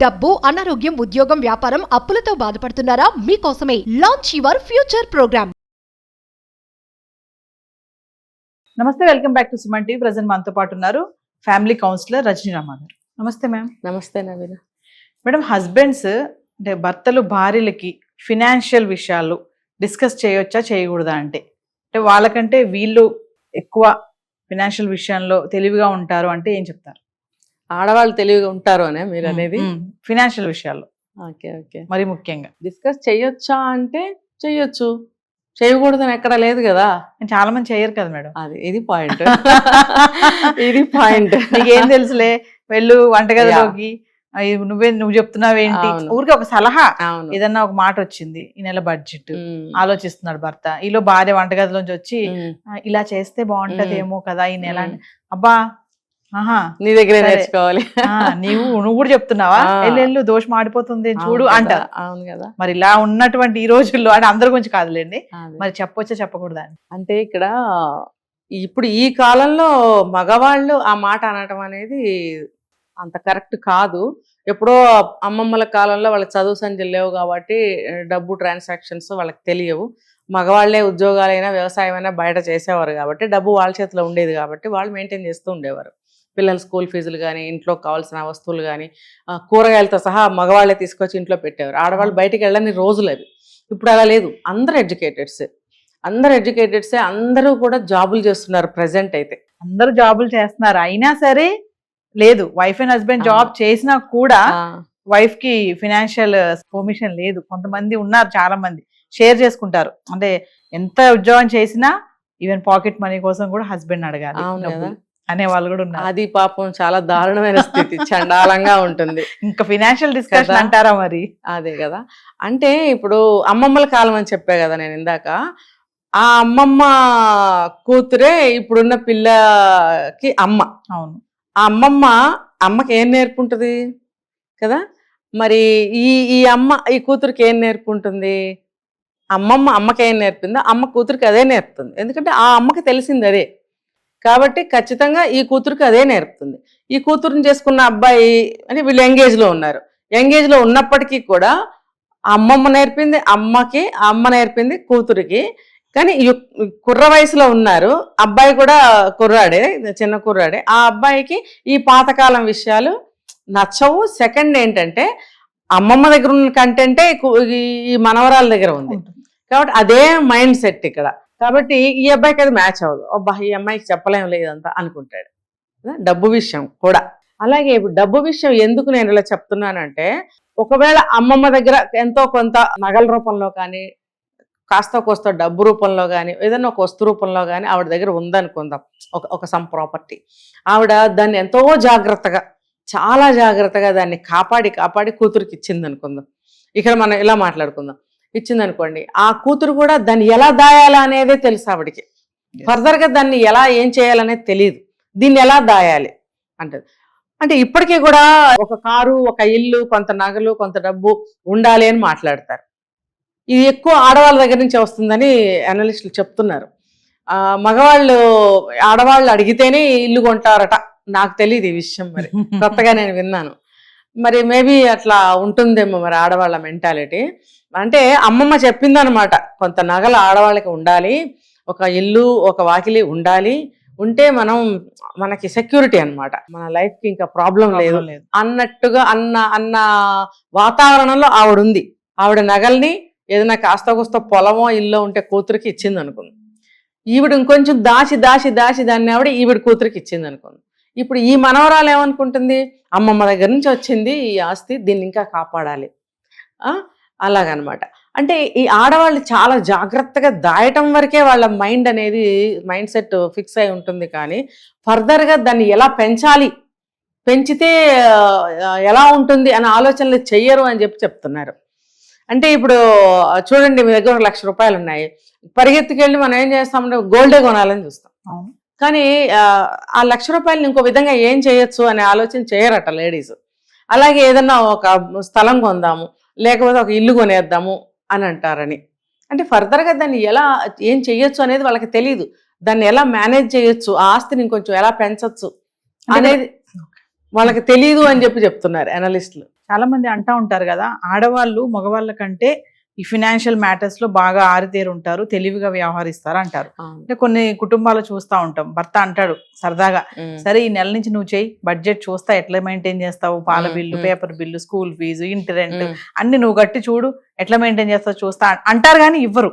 డబ్బు, అనారోగ్యం, ఉద్యోగం, వ్యాపారం, అప్పులతో బాధపడుతున్నారా? మీకోసమే లాంచ్ యువర్ ఫ్యూచర్ ప్రోగ్రామ్. నమస్తే, welcome back to Suman TV. Present మనతో పాటు ఉన్నారు ఫ్యామిలీ కౌన్సిలర్ రజనీ రామ గారు. నమస్తే మ్యామ్. నమస్తే నవీన. మేడం, హస్బెండ్స్ అంటే భర్తలు భార్యలకి ఫినాన్షియల్ విషయాలు డిస్కస్ చేయొచ్చా చేయకూడదా? అంటే వాళ్ళకంటే వీళ్ళు ఎక్కువ ఫినాన్షియల్ విషయంలో తెలివిగా ఉంటారు అంటే ఏం చెప్తారు? ఆడవాళ్ళు తెలివిగా ఉంటారు అనే మీరు అనేది ఫినాన్షియల్ విషయాల్లో ఓకే ఓకే మరి ముఖ్యంగా డిస్కస్ చెయ్యొచ్చా అంటే చెయ్యొచ్చు, చేయకూడదని ఎక్కడ లేదు కదా. చాలా మంది చేయరు కదా మేడం. అది ఇది పాయింట్. ఇది పాయింట్. నీకేం తెలుసులే, వెళ్ళు వంటగదిలోకి, నువ్వు చెప్తున్నావేంటి, ఊరికి ఒక సలహా, ఏదన్నా ఒక మాట వచ్చింది, ఈ నెల బడ్జెట్ ఆలోచిస్తున్నాడు భర్త, ఈలో భార్య వంటగదిలోంచి వచ్చి ఇలా చేస్తే బాగుంటదేమో కదా ఈ నెల. అబ్బా నీ దగ్గరే నేర్చుకోవాలి, నువ్వు కూడా చెప్తున్నావా, ఎల్లు దోషం ఆడిపోతుంది చూడు అంటారు. అవును కదా. మరి ఇలా ఉన్నటువంటి ఈ రోజుల్లో అంటే అందరి గురించి కాదులేండి, మరి చెప్పొచ్చా చెప్పకూడదా? అంటే ఇక్కడ ఇప్పుడు ఈ కాలంలో మగవాళ్ళు ఆ మాట అనటం అనేది అంత కరెక్ట్ కాదు. ఎప్పుడో అమ్మమ్మల కాలంలో వాళ్ళకి చదువు సంఖ్యలు లేవు కాబట్టి డబ్బు ట్రాన్సాక్షన్స్ వాళ్ళకి తెలియవు. మగవాళ్లే ఉద్యోగాలైనా వ్యవసాయమైనా బయట చేసేవారు కాబట్టి డబ్బు వాళ్ళ చేతిలో ఉండేది కాబట్టి వాళ్ళు మెయింటైన్ చేస్తూ ఉండేవారు. పిల్లల స్కూల్ ఫీజులు కానీ, ఇంట్లో కావాల్సిన వస్తువులు కానీ, కూరగాయలతో సహా మగవాళ్ళే తీసుకొచ్చి ఇంట్లో పెట్టేవారు. ఆడవాళ్ళు బయటికి వెళ్ళని రోజులు అవి. ఇప్పుడు అలా లేదు. అందరూ ఎడ్యుకేటెడ్సే, అందరూ కూడా జాబులు చేస్తున్నారు. ప్రజెంట్ అయితే అందరూ జాబులు చేస్తున్నారు. అయినా సరే లేదు, వైఫ్ అండ్ హస్బెండ్ జాబ్ చేసినా కూడా వైఫ్ కి ఫినాన్షియల్ పర్మిషన్ లేదు. కొంతమంది ఉన్నారు, చాలా మంది షేర్ చేసుకుంటారు. అంటే ఎంత ఉద్యోగం చేసినా ఈవెన్ పాకెట్ మనీ కోసం కూడా హస్బెండ్ అడగాలి అనే వాళ్ళు కూడా ఉన్నారు. అది పాపం చాలా దారుణమైన స్థితి, చండాలంగా ఉంటుంది. ఇంకా ఫినాన్షియల్ డిస్కషన్ అంటారా మరి? అదే కదా. అంటే ఇప్పుడు అమ్మమ్మల కాలం అని చెప్పా కదా నేను ఇందాక, ఆ అమ్మమ్మ కూతురే ఇప్పుడున్న పిల్లకి అమ్మ. అవును, ఆ అమ్మకి ఏం నేర్పుంటుంది కదా. మరి ఈ ఈ కూతురికి ఏం నేర్పుంటుంది? అమ్మకి ఏం నేర్పిందో అమ్మ కూతురికి అదే నేర్పుతుంది. ఎందుకంటే ఆ అమ్మకి తెలిసింది అదే కాబట్టి ఖచ్చితంగా ఈ కూతురికి అదే నేర్పుతుంది. ఈ కూతురుని చేసుకున్న అబ్బాయి అంటే వీళ్ళు ఎంగేజ్లో ఉన్నారు. ఎంగేజ్లో ఉన్నప్పటికీ కూడా అమ్మమ్మ నేర్పింది అమ్మకి, అమ్మ నేర్పింది కూతురికి. కానీ కుర్ర వయసులో ఉన్నారు, అబ్బాయి కూడా కుర్రాడే, చిన్న కుర్రాడే. ఆ అబ్బాయికి ఈ పాతకాలం విషయాలు నచ్చవు. సెకండ్ ఏంటంటే అమ్మమ్మ దగ్గర ఉన్న కంటెంటే ఈ మనవరాల దగ్గర ఉంది కాబట్టి అదే మైండ్ సెట్ ఇక్కడ. కాబట్టి ఈ అబ్బాయికి అది మ్యాచ్ అవ్వదు. అబ్బా ఈ అమ్మాయికి చెప్పలేం లేదంతా అనుకుంటాడు. డబ్బు విషయం కూడా అలాగే. ఇప్పుడు డబ్బు విషయం ఎందుకు నేను ఇలా చెప్తున్నానంటే, ఒకవేళ అమ్మమ్మ దగ్గర ఎంతో కొంత నగల రూపంలో కానీ, కాస్త కోస్త డబ్బు రూపంలో కానీ, ఏదైనా ఒక వస్తు రూపంలో కానీ ఆవిడ దగ్గర ఉందనుకుందాం, ఒక సమ్ ప్రాపర్టీ. ఆవిడ దాన్ని ఎంతో జాగ్రత్తగా, చాలా జాగ్రత్తగా దాన్ని కాపాడి కూతురికి ఇచ్చింది అనుకుందాం. ఇక్కడ మనం ఇలా మాట్లాడుకుందాం. ఇచ్చిందనుకోండి, ఆ కూతురు కూడా దాన్ని ఎలా దాయాలా అనేదే తెలుసు ఆవిడికి. ఫర్దర్గా దాన్ని ఎలా ఏం చేయాలనేది తెలియదు. దీన్ని ఎలా దాయాలి అంటే ఇప్పటికీ కూడా ఒక కారు, ఒక ఇల్లు, కొంత నగలు, కొంత డబ్బు ఉండాలి అని మాట్లాడతారు. ఇది ఎక్కువ ఆడవాళ్ళ దగ్గర నుంచి వస్తుందని అనలిస్టులు చెప్తున్నారు. ఆడవాళ్ళు అడిగితేనే ఇల్లు కొంటారట. నాకు తెలియదు ఈ విషయం, మరి కొత్తగా నేను విన్నాను. మరి మేబీ అట్లా ఉంటుందేమో మరి ఆడవాళ్ళ మెంటాలిటీ. అంటే అమ్మమ్మ చెప్పిందనమాట, కొంత నగలు ఆడవాళ్ళకి ఉండాలి, ఒక ఇల్లు ఒక వాకిలి ఉండాలి, ఉంటే మనకి సెక్యూరిటీ అనమాట, మన లైఫ్కి ఇంకా ప్రాబ్లం లేదు అన్నట్టుగా అన్న వాతావరణంలో ఆవిడ ఉంది. ఆవిడ నగల్ని ఏదైనా కాస్త కూస్త పొలమో ఇల్లు ఉంటే కూతురికి ఇచ్చింది అనుకుంది. ఈవిడ ఇంకొంచెం దాచి దాన్ని ఈవిడ కూతురికి ఇచ్చింది అనుకుంది. ఇప్పుడు ఈ మనవరాలు ఏమనుకుంటుంది, అమ్మమ్మ దగ్గర నుంచి వచ్చింది ఈ ఆస్తి, దీన్ని ఇంకా కాపాడాలి అలాగనమాట. అంటే ఈ ఆడవాళ్ళు చాలా జాగ్రత్తగా దాయటం వరకే వాళ్ళ మైండ్ సెట్ ఫిక్స్ అయి ఉంటుంది. కానీ ఫర్దర్గా దాన్ని ఎలా పెంచితే ఎలా ఉంటుంది అనే ఆలోచనలు చెయ్యరు అని చెప్తున్నారు. అంటే ఇప్పుడు చూడండి, మీ దగ్గర 1,00,000 రూపాయలు ఉన్నాయి, పరిగెత్తుకెళ్ళి మనం ఏం చేస్తామంటే గోల్డే కొనాలని చూస్తాం. కానీ ఆ 1,00,000 రూపాయలు ఇంకో విధంగా ఏం చేయొచ్చు అనే ఆలోచన చేయరట లేడీస్. అలాగే ఏదన్నా ఒక స్థలం కొందాము, లేకపోతే ఒక ఇల్లు కొనేద్దాము అని అంటారని. అంటే ఫర్దర్గా దాన్ని ఎలా ఏం చేయొచ్చు అనేది వాళ్ళకి తెలియదు. దాన్ని ఎలా మేనేజ్ చేయొచ్చు, ఆ ఆస్తిని ఇంకొంచెం ఎలా పెంచొచ్చు అనేది వాళ్ళకి తెలియదు అని చెప్తున్నారు అనలిస్టులు. చాలా మంది అంటా ఉంటారు కదా, ఆడవాళ్ళు మగవాళ్ళ కంటే ఈ ఫినాన్షియల్ మ్యాటర్స్ లో బాగా ఆరితేరు ఉంటారు, తెలివిగా వ్యవహరిస్తారు అంటారు. అంటే కొన్ని కుటుంబాలు చూస్తా ఉంటాం, భర్త అంటాడు సరదాగా, సరే ఈ నెల నుంచి నువ్వు చెయ్యి, బడ్జెట్ చూస్తా, ఎట్లా మెయింటైన్ చేస్తావు, పాల bill, paper bill, school fees, ఇంటి రెంట్ అన్ని నువ్వు గట్టి చూడు, ఎట్లా మెయింటైన్ చేస్తావు చూస్తా అంటారు, కానీ ఇవ్వరు.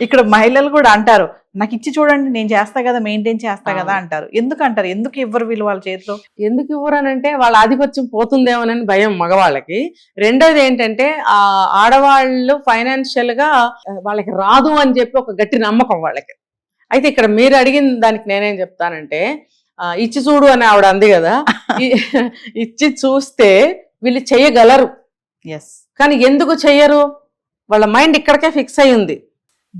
ఇక్కడ మహిళలు కూడా అంటారు, నాకు ఇచ్చి చూడండి, నేను చేస్తా కదా, మెయింటైన్ చేస్తా కదా అంటారు. ఎందుకు అంటారు, ఎందుకు ఇవ్వరు వీళ్ళు వాళ్ళ చేతిలో? ఎందుకు ఇవ్వరు అని అంటే వాళ్ళ ఆధిపత్యం పోతుందేమోనని భయం మగవాళ్ళకి. రెండోది ఏంటంటే ఆ ఆడవాళ్ళు ఫైనాన్షియల్ గా వాళ్ళకి రాదు అని చెప్పి ఒక గట్టి నమ్మకం వాళ్ళకి. అయితే ఇక్కడ మీరు అడిగిన దానికి నేనేం చెప్తానంటే, ఇచ్చి చూడు అని ఆవిడ అంది కదా, ఇచ్చి చూస్తే వీళ్ళు చెయ్యగలరు. కానీ ఎందుకు చెయ్యరు? వాళ్ళ మైండ్ ఇక్కడికే ఫిక్స్ అయి ఉంది.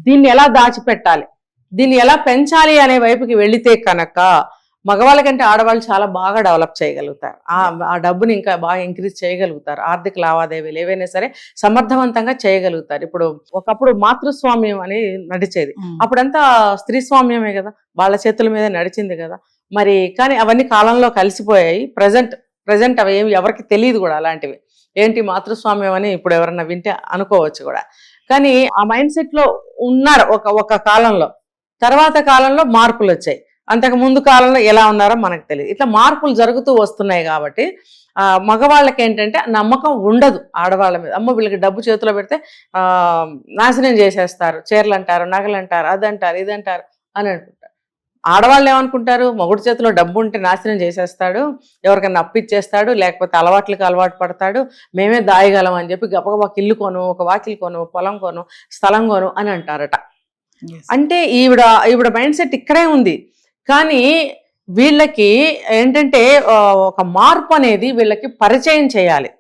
దీన్ని ఎలా దాచిపెట్టాలి, దీన్ని ఎలా పెంచాలి అనే వైపుకి వెళితే కనుక మగవాళ్ళకంటే ఆడవాళ్ళు చాలా బాగా డెవలప్ చేయగలుగుతారు. ఆ డబ్బుని ఇంకా బాగా ఇంక్రీజ్ చేయగలుగుతారు. ఆర్థిక లావాదేవీలు ఏవైనా సరే సమర్థవంతంగా చేయగలుగుతారు. ఇప్పుడు ఒకప్పుడు మాతృస్వామ్యం అని నడిచేది, అప్పుడంతా స్త్రీ స్వామ్యమే కదా, వాళ్ళ చేతుల మీద నడిచింది కదా. మరి కానీ అవన్నీ కాలంలో కలిసిపోయాయి. ప్రజెంట్ అవి ఏమి ఎవరికి తెలియదు కూడా అలాంటివి. ఏంటి మాతృస్వామ్యం అని ఇప్పుడు ఎవరన్నా వింటే అనుకోవచ్చు కూడా. కానీ ఆ మైండ్ సెట్ లో ఉన్నారు ఒక కాలంలో. తర్వాత కాలంలో మార్పులు వచ్చాయి. అంతకు ముందు కాలంలో ఎలా ఉన్నారో మనకు తెలియదు. ఇట్లా మార్పులు జరుగుతూ వస్తున్నాయి కాబట్టి మగవాళ్ళకి ఏంటంటే నమ్మకం ఉండదు ఆడవాళ్ళ మీద. అమ్మ వీళ్ళకి డబ్బు చేతిలో పెడితే నాశనం చేసేస్తారు, చీరలు అంటారు, నగలు అంటారు, అదంటారు, ఇదంటారు అని అనుకుంటారు. ఆడవాళ్ళు ఏమనుకుంటారు, మొగుడు చేతిలో డబ్బు ఉంటే నాశనం చేసేస్తాడు, ఎవరికైనా అప్పిచ్చేస్తాడు, లేకపోతే అలవాట్లకు అలవాటు పడతాడు, మేమే దాయగలం అని చెప్పి గబగబా ఇల్లు కొను, ఒక వాకిలి కొను, పొలం కొను, స్థలం కొను అని అంటారట. అంటే ఈవిడ మైండ్ సెట్ ఇక్కడే ఉంది. కానీ వీళ్ళకి ఏంటంటే ఒక మార్పు అనేది వీళ్ళకి పరిచయం చేయాలి.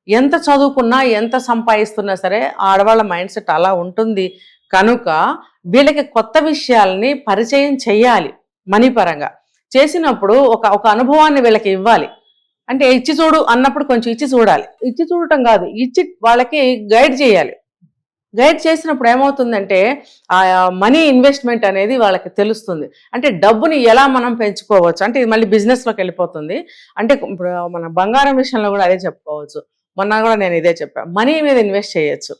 ఎంత చదువుకున్నా ఎంత సంపాదిస్తున్నా సరే ఆడవాళ్ళ మైండ్ సెట్ అలా ఉంటుంది కనుక వీళ్ళకి కొత్త విషయాల్ని పరిచయం చెయ్యాలి. మనీ పరంగా చేసినప్పుడు ఒక అనుభవాన్ని వీళ్ళకి ఇవ్వాలి. అంటే ఇచ్చి చూడు అన్నప్పుడు కొంచెం ఇచ్చి చూడాలి. ఇచ్చి చూడటం కాదు, ఇచ్చి వాళ్ళకి గైడ్ చేయాలి. గైడ్ చేసినప్పుడు ఏమవుతుందంటే ఆ మనీ ఇన్వెస్ట్మెంట్ అనేది వాళ్ళకి తెలుస్తుంది. అంటే డబ్బుని ఎలా మనం పెంచుకోవచ్చు, అంటే ఇది మళ్ళీ బిజినెస్లోకి వెళ్ళిపోతుంది. అంటే ఇప్పుడు మన బంగారం విషయంలో కూడా అదే చెప్పుకోవచ్చు. మొన్న కూడా నేను ఇదే చెప్పాను, మనీ మీద ఇన్వెస్ట్ చేయొచ్చు.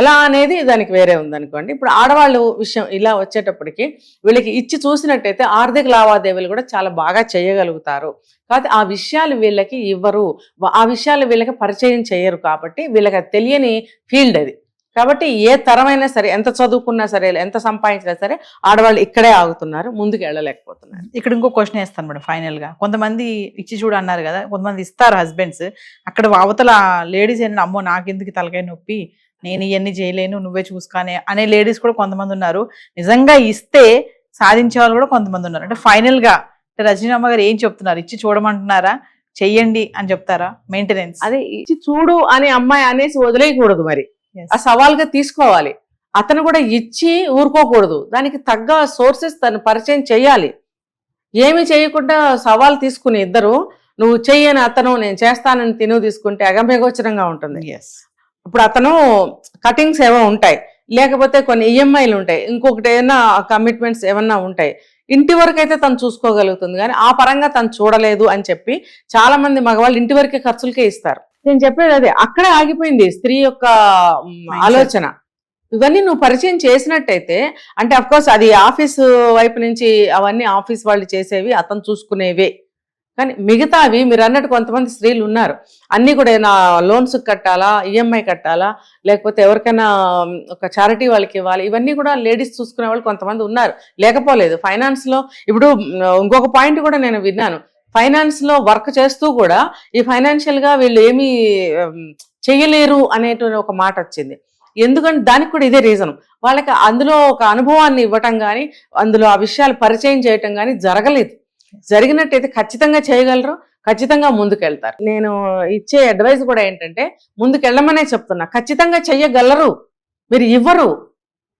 ఎలా అనేది దానికి వేరే ఉందనుకోండి. ఇప్పుడు ఆడవాళ్ళు విషయం ఇలా వచ్చేటప్పటికి వీళ్ళకి ఇచ్చి చూసినట్టయితే ఆర్థిక లావాదేవీలు కూడా చాలా బాగా చేయగలుగుతారు. కాబట్టి ఆ విషయాలు వీళ్ళకి ఇవ్వరు, ఆ విషయాలు వీళ్ళకి పరిచయం చేయరు. కాబట్టి వీళ్ళకి తెలియని ఫీల్డ్ అది. కాబట్టి ఏ తరమైనా సరే, ఎంత చదువుకున్నా సరే, ఎంత సంపాదించినా సరే ఆడవాళ్ళు ఇక్కడే ఆగుతున్నారు, ముందుకు వెళ్ళలేకపోతున్నారు. ఇక్కడ ఇంకో క్వశ్చన్ వేస్తాను మేడం ఫైనల్ గా. కొంతమంది ఇచ్చి చూడు అన్నారు కదా, కొంతమంది ఇస్తారు హస్బెండ్స్, అక్కడ అవతల లేడీస్ ఏంటంటే అమ్మో నాకెందుకు తలకాయ నొప్పి, నేను ఇవన్నీ చేయలేను, నువ్వే చూసుకానే అనే లేడీస్ కూడా కొంతమంది ఉన్నారు. నిజంగా ఇస్తే సాధించే వాళ్ళు కూడా కొంతమంది ఉన్నారు. అంటే ఫైనల్ గా రజనీమ్మ గారు ఏం చెప్తున్నారు, ఇచ్చి చూడమంటున్నారా, చెయ్యండి అని చెప్తారా? మెయింటెనెన్స్ అదే ఇచ్చి చూడు అని అమ్మాయి అనేసి వదిలేయకూడదు, మరి ఆ సవాల్గా తీసుకోవాలి. అతను కూడా ఇచ్చి ఊరుకోకూడదు, దానికి తగ్గ సోర్సెస్ తను పరిచయం చేయాలి. ఏమి చేయకుండా సవాల్ తీసుకుని ఇద్దరు నువ్వు చెయ్యని అతను నేను చేస్తానని తిను తీసుకుంటే అగంభేగోచరంగా ఉంటుంది. ఇప్పుడు అతను కటింగ్స్ ఏవో ఉంటాయి, లేకపోతే కొన్ని ఈఎంఐలు ఉంటాయి, ఇంకొకటి ఏదైనా కమిట్మెంట్స్ ఏమన్నా ఉంటాయి. ఇంటి వరకు అయితే తను చూసుకోగలుగుతుంది, కానీ ఆ పరంగా తను చూడలేదు అని చెప్పి చాలా మంది మగవాళ్ళు ఇంటి వరకే ఖర్చులకే ఇస్తారు. నేను చెప్పేది అదే, అక్కడే ఆగిపోయింది స్త్రీ యొక్క ఆలోచన. ఇవన్నీ నువ్వు పరిచయం చేసినట్టయితే, అంటే అఫ్కోర్స్ అది ఆఫీసు వైపు నుంచి అవన్నీ ఆఫీస్ వాళ్ళు చేసేవి, అతను చూసుకునేవే. కానీ మిగతావి మీరు అన్నట్టు కొంతమంది స్త్రీలు ఉన్నారు, అన్నీ కూడా నా లోన్స్ కట్టాలా, ఈఎంఐ కట్టాలా, లేకపోతే ఎవరికైనా ఒక చారిటీ వాళ్ళకి ఇవ్వాలి, ఇవన్నీ కూడా లేడీస్ చూసుకునే వాళ్ళు కొంతమంది ఉన్నారు, లేకపోలేదు. ఫైనాన్స్లో ఇప్పుడు ఇంకొక పాయింట్ కూడా నేను విన్నాను, ఫైనాన్స్లో వర్క్ చేస్తూ కూడా ఈ ఫైనాన్షియల్గా వీళ్ళు ఏమీ చేయలేరు అనేటువంటి ఒక మాట వచ్చింది. ఎందుకంటే దానికి కూడా ఇదే రీజన్, వాళ్ళకి అందులో ఒక అనుభవాన్ని ఇవ్వటం కానీ, అందులో ఆ విషయాలు పరిచయం చేయటం కానీ జరగలేదు. జరిగినట్టయితే ఖచ్చితంగా చేయగలరు, ఖచ్చితంగా ముందుకెళ్తారు. నేను ఇచ్చే అడ్వైస్ కూడా ఏంటంటే ముందుకెళ్ళమనే చెప్తున్నా. ఖచ్చితంగా చెయ్యగలరు, మీరు ఇవ్వరు.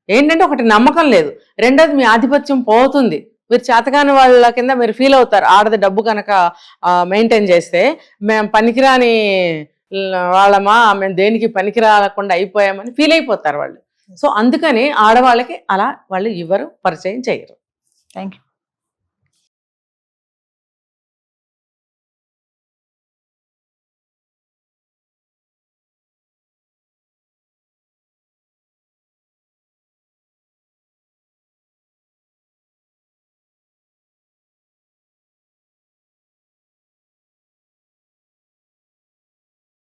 ఏంటంటే ఒకటి నమ్మకం లేదు, రెండోది మీ ఆధిపత్యం పోతుంది, మీరు చేతకాని వాళ్ళ కింద మీరు ఫీల్ అవుతారు. ఆడది డబ్బు కనుక మెయింటైన్ చేస్తే మేము పనికిరాని వాళ్ళమా, మేము దేనికి పనికి రాకుండా అయిపోయామని ఫీల్ అయిపోతారు వాళ్ళు. సో అందుకని ఆడవాళ్ళకి అలా వాళ్ళు ఇవ్వరు, పరిచయం చేయరు. Thank you.